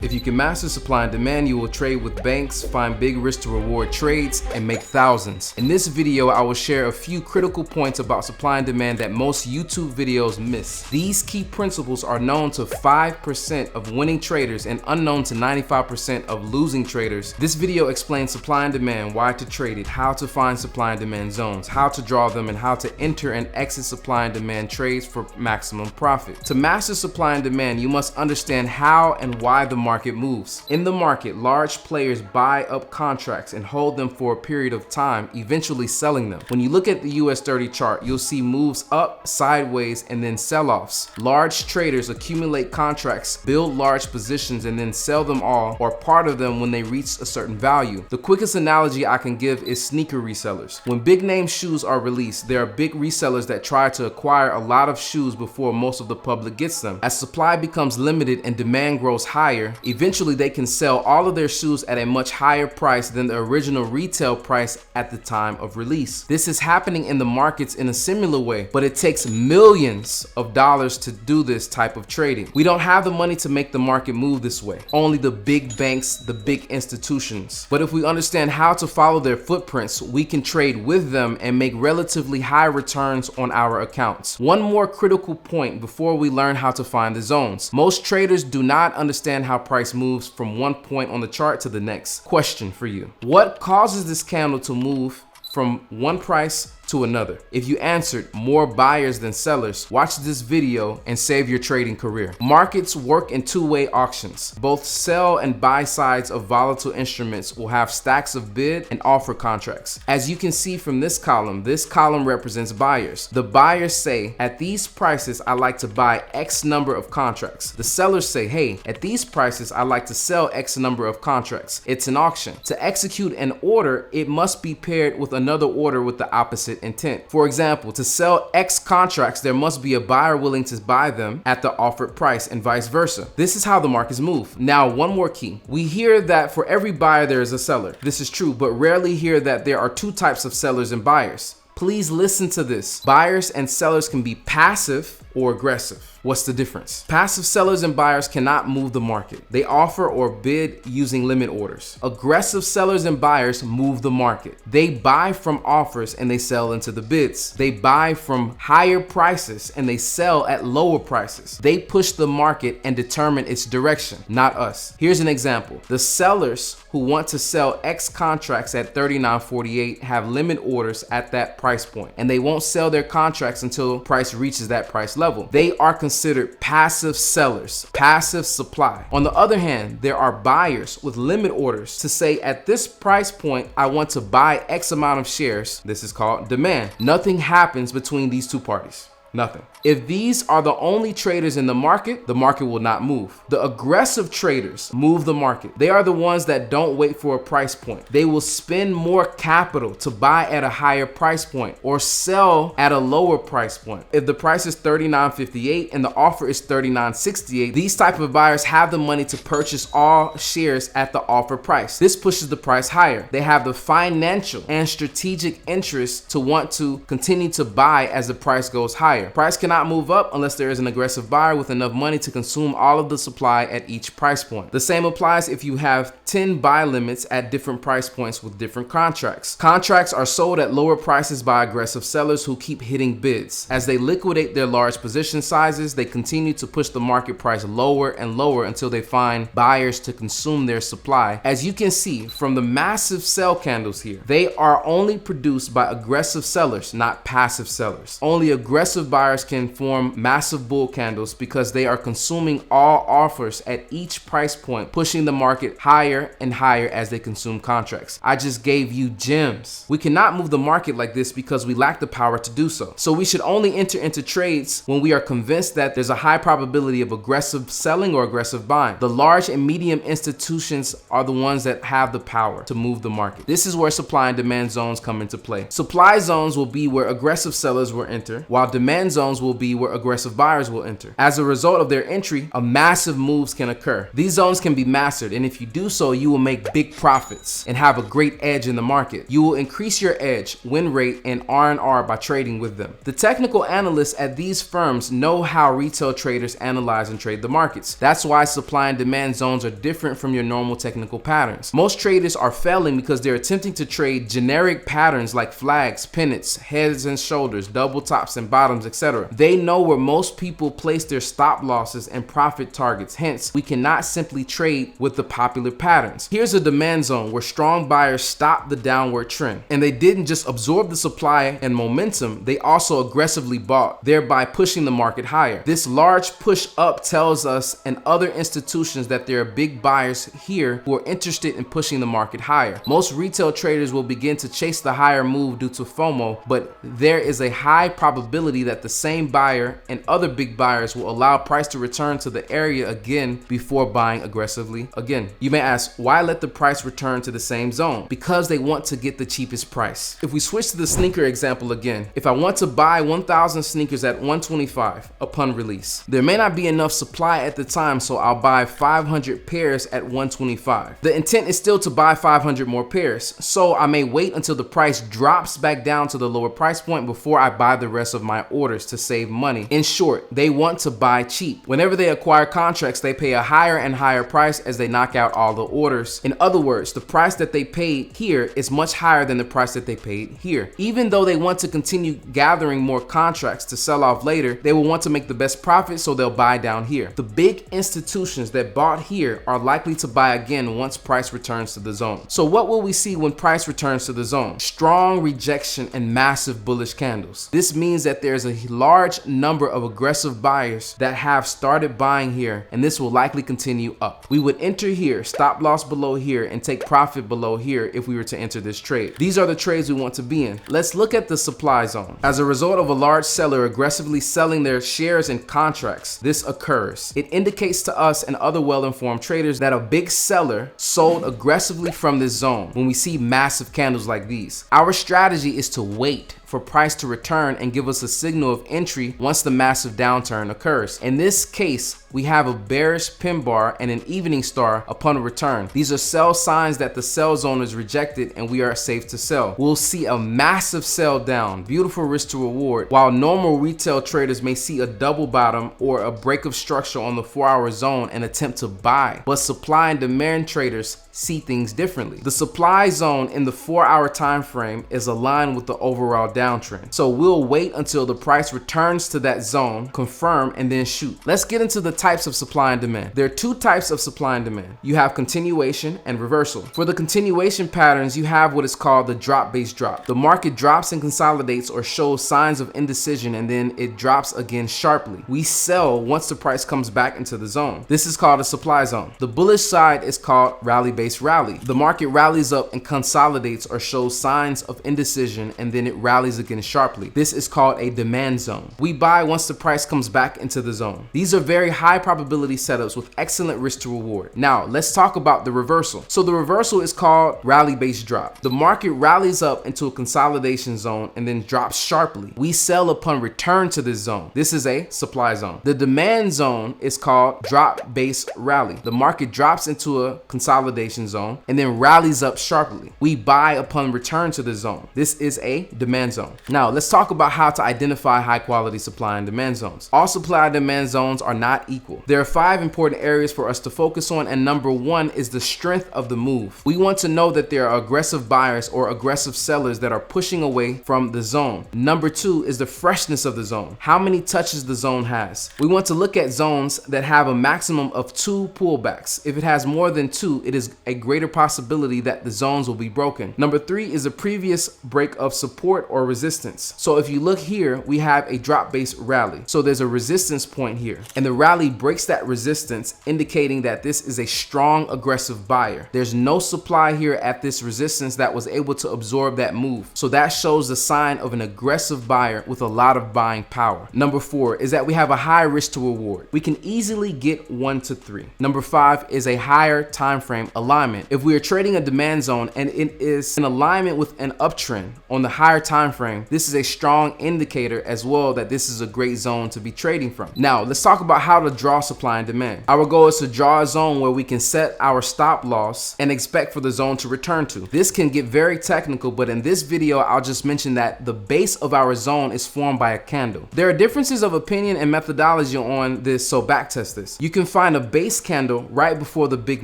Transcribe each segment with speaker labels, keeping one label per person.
Speaker 1: If you can master supply and demand, you will trade with banks, find big risk to reward trades, and make thousands. In this video, I will share a few critical points about supply and demand that most YouTube videos miss. These key principles are known to 5% of winning traders and unknown to 95% of losing traders. This video explains supply and demand, why to trade it, how to find supply and demand zones, how to draw them, and how to enter and exit supply and demand trades for maximum profit. To master supply and demand, you must understand how and why the market moves. In the market, large players buy up contracts and hold them for a period of time, eventually selling them. When you look at the US 30 chart, you'll see moves up, sideways, and then sell-offs. Large traders accumulate contracts, build large positions, and then sell them all or part of them when they reach a certain value. The quickest analogy I can give is sneaker resellers. When big name shoes are released, there are big resellers that try to acquire a lot of shoes before most of the public gets them. As supply becomes limited and demand grows higher, eventually they can sell all of their shoes at a much higher price than the original retail price at the time of release. This is happening in the markets in a similar way, but it takes millions of dollars to do this type of trading. We don't have the money to make the market move this way. Only the big banks, the big institutions. But if we understand how to follow their footprints, we can trade with them and make relatively high returns on our accounts. One more critical point before we learn how to find the zones. Most traders do not understand how price moves from one point on the chart to the next. Question for you: what causes this candle to move from one price to another? If you answered more buyers than sellers, watch this video and save your trading career. Markets work in two-way auctions. Both sell and buy sides of volatile instruments will have stacks of bid and offer contracts. As you can see from this column represents buyers. The buyers say, at these prices, I like to buy X number of contracts. The sellers say, hey, at these prices, I like to sell X number of contracts. It's an auction. To execute an order, it must be paired with another order with the opposite intent. For example, to sell X contracts, there must be a buyer willing to buy them at the offered price and vice versa. This is how the markets move. Now, one more key. We hear that for every buyer there is a seller. This is true, but rarely hear that there are two types of sellers and buyers. Please listen to this. Buyers and sellers can be passive or aggressive. What's the difference? Passive sellers and buyers cannot move the market. They offer or bid using limit orders. Aggressive sellers and buyers move the market. They buy from offers and they sell into the bids. They buy from higher prices and they sell at lower prices. They push the market and determine its direction, not us. Here's an example. The sellers who want to sell X contracts at $39.48 have limit orders at that price point, and they won't sell their contracts until price reaches that price level. They are considered passive sellers, passive supply. On the other hand, there are buyers with limit orders to say, at this price point, I want to buy X amount of shares. This is called demand. Nothing happens between these two parties. Nothing. If these are the only traders in the market will not move. The aggressive traders move the market. They are the ones that don't wait for a price point. They will spend more capital to buy at a higher price point or sell at a lower price point. If the price is $39.58 and the offer is $39.68, these type of buyers have the money to purchase all shares at the offer price. This pushes the price higher. They have the financial and strategic interest to want to continue to buy as the price goes higher. Price cannot move up unless there is an aggressive buyer with enough money to consume all of the supply at each price point. The same applies if you have 10 buy limits at different price points with different contracts. Contracts are sold at lower prices by aggressive sellers who keep hitting bids. As they liquidate their large position sizes, they continue to push the market price lower and lower until they find buyers to consume their supply. As you can see from the massive sell candles here, they are only produced by aggressive sellers, not passive sellers. Only aggressive buyers can form massive bull candles because they are consuming all offers at each price point, pushing the market higher and higher as they consume contracts. I just gave you gems. We cannot move the market like this because we lack the power to do so. So we should only enter into trades when we are convinced that there's a high probability of aggressive selling or aggressive buying. The large and medium institutions are the ones that have the power to move the market. This is where supply and demand zones come into play. Supply zones will be where aggressive sellers will enter, while demand demand zones will be where aggressive buyers will enter. As a result of their entry, a massive moves can occur. These zones can be mastered, and if you do so, you will make big profits and have a great edge in the market. You will increase your edge, win rate, and R&R by trading with them. The technical analysts at these firms know how retail traders analyze and trade the markets. That's why supply and demand zones are different from your normal technical patterns. Most traders are failing because they're attempting to trade generic patterns like flags, pennants, heads and shoulders, double tops and bottoms, etc. They know where most people place their stop losses and profit targets. Hence, we cannot simply trade with the popular patterns. Here's a demand zone where strong buyers stop the downward trend, and they didn't just absorb the supply and momentum, they also aggressively bought, thereby pushing the market higher. This large push up tells us and other institutions that there are big buyers here who are interested in pushing the market higher. Most retail traders will begin to chase the higher move due to FOMO, but there is a high probability that the same buyer and other big buyers will allow price to return to the area again before buying aggressively again. You may ask, why let the price return to the same zone? Because they want to get the cheapest price. If we switch to the sneaker example again, if I want to buy 1,000 sneakers at $125 upon release, there may not be enough supply at the time, so I'll buy 500 pairs at $125. The intent is still to buy 500 more pairs, so I may wait until the price drops back down to the lower price point before I buy the rest of my orders to save money. In short, they want to buy cheap. Whenever they acquire contracts, they pay a higher and higher price as they knock out all the orders. In other words, the price that they paid here is much higher than the price that they paid here. Even though they want to continue gathering more contracts to sell off later, they will want to make the best profit, so they'll buy down here. The big institutions that bought here are likely to buy again once price returns to the zone. So what will we see when price returns to the zone? Strong rejection and massive bullish candles. This means that there's a large number of aggressive buyers that have started buying here, and this will likely continue up. We would enter here, stop loss below here, and take profit below here if we were to enter this trade. These are the trades we want to be in. Let's look at the supply zone. As a result of a large seller aggressively selling their shares and contracts, this occurs. It indicates to us and other well-informed traders that a big seller sold aggressively from this zone when we see massive candles like these. Our strategy is to wait for price to return and give us a signal of entry once the massive downturn occurs. In this case, we have a bearish pin bar and an evening star upon a return. These are sell signs that the sell zone is rejected and we are safe to sell. We'll see a massive sell down, beautiful risk to reward, while normal retail traders may see a double bottom or a break of structure on the 4-hour zone and attempt to buy. But supply and demand traders see things differently. The supply zone in the 4-hour time frame is aligned with the overall downtrend. So we'll wait until the price returns to that zone, confirm, and then shoot. Let's get into the types of supply and demand. There are two types of supply and demand. You have continuation and reversal. For the continuation patterns, you have what is called the drop-based drop. The market drops and consolidates or shows signs of indecision, and then it drops again sharply. We sell once the price comes back into the zone. This is called a supply zone. The bullish side is called rally-based rally. The market rallies up and consolidates or shows signs of indecision, and then it rallies again sharply. This is called a demand zone. We buy once the price comes back into the zone. These are very high probability setups with excellent risk to reward. Now let's talk about the reversal. So the reversal is called rally-based drop. The market rallies up into a consolidation zone and then drops sharply. We sell upon return to this zone. This is a supply zone. The demand zone is called drop-based rally. The market drops into a consolidation zone and then rallies up sharply. We buy upon return to the zone. This is a demand zone. Now let's talk about how to identify high quality supply and demand zones. All supply and demand zones are not equal. There are 5 important areas for us to focus on, and number 1 is the strength of the move. We want to know that there are aggressive buyers or aggressive sellers that are pushing away from the zone. Number 2 is the freshness of the zone. How many touches the zone has. We want to look at zones that have a maximum of 2 pullbacks. If it has more than 2, it is a greater possibility that the zones will be broken. Number 3 is a previous break of support or resistance. So if you look here, we have a drop-based rally. So there's a resistance point here, and the rally breaks that resistance, indicating that this is a strong aggressive buyer. There's no supply here at this resistance that was able to absorb that move. So that shows the sign of an aggressive buyer with a lot of buying power. Number 4 is that we have a high risk to reward. We can easily get 1 to 3. Number 5 is a higher time frame alignment. If we are trading a demand zone and it is in alignment with an uptrend on the higher time frame, frame, this is a strong indicator as well that this is a great zone to be trading from. Now, let's talk about how to draw supply and demand. Our goal is to draw a zone where we can set our stop loss and expect for the zone to return to. This can get very technical, but in this video, I'll just mention that the base of our zone is formed by a candle. There are differences of opinion and methodology on this, so backtest this. You can find a base candle right before the big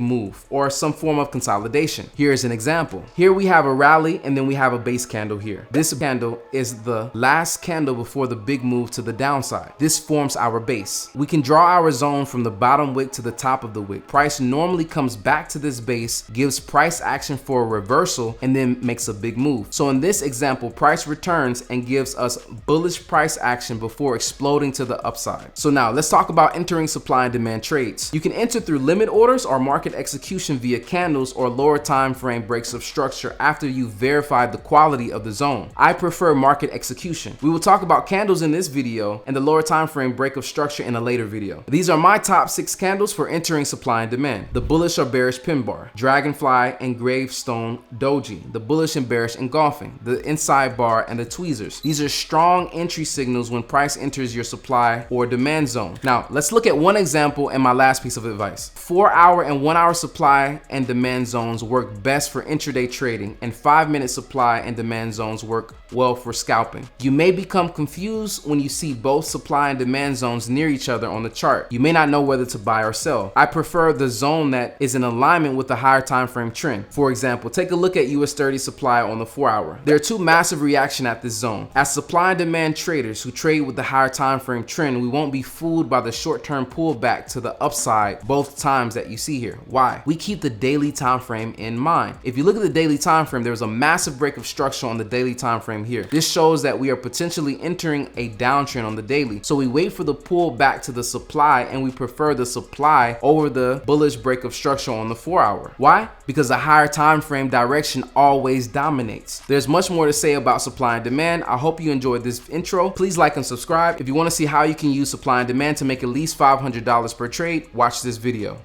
Speaker 1: move or some form of consolidation. Here's an example. Here we have a rally and then we have a base candle here. This candle is the last candle before the big move to the downside. This forms our base. We can draw our zone from the bottom wick to the top of the wick. Price normally comes back to this base, gives price action for a reversal, and then makes a big move. So in this example, price returns and gives us bullish price action before exploding to the upside. So now let's talk about entering supply and demand trades. You can enter through limit orders or market execution via candles or lower time frame breaks of structure after you've verified the quality of the zone. I prefer market execution. We will talk about candles in this video and the lower time frame break of structure in a later video. These are my top 6 candles for entering supply and demand. The bullish or bearish pin bar, dragonfly and gravestone doji, the bullish and bearish engulfing, the inside bar and the tweezers. These are strong entry signals when price enters your supply or demand zone. Now let's look at one example and my last piece of advice. 4-hour and 1-hour supply and demand zones work best for intraday trading, and 5-minute supply and demand zones work well for scalping. You may become confused when you see both supply and demand zones near each other on the chart. You may not know whether to buy or sell. I prefer the zone that is in alignment with the higher time frame trend. For example, take a look at US 30 supply on the 4-hour. There are 2 massive reactions at this zone. As supply and demand traders who trade with the higher time frame trend, we won't be fooled by the short-term pullback to the upside both times that you see here. Why? We keep the daily time frame in mind. If you look at the daily time frame, there's a massive break of structure on the daily time frame here. This shows that we are potentially entering a downtrend on the daily. So we wait for the pull back to the supply, and we prefer the supply over the bullish break of structure on the 4-hour. Why? Because the higher time frame direction always dominates. There's much more to say about supply and demand. I hope you enjoyed this intro. Please like and subscribe. If you want to see how you can use supply and demand to make at least $500 per trade, watch this video.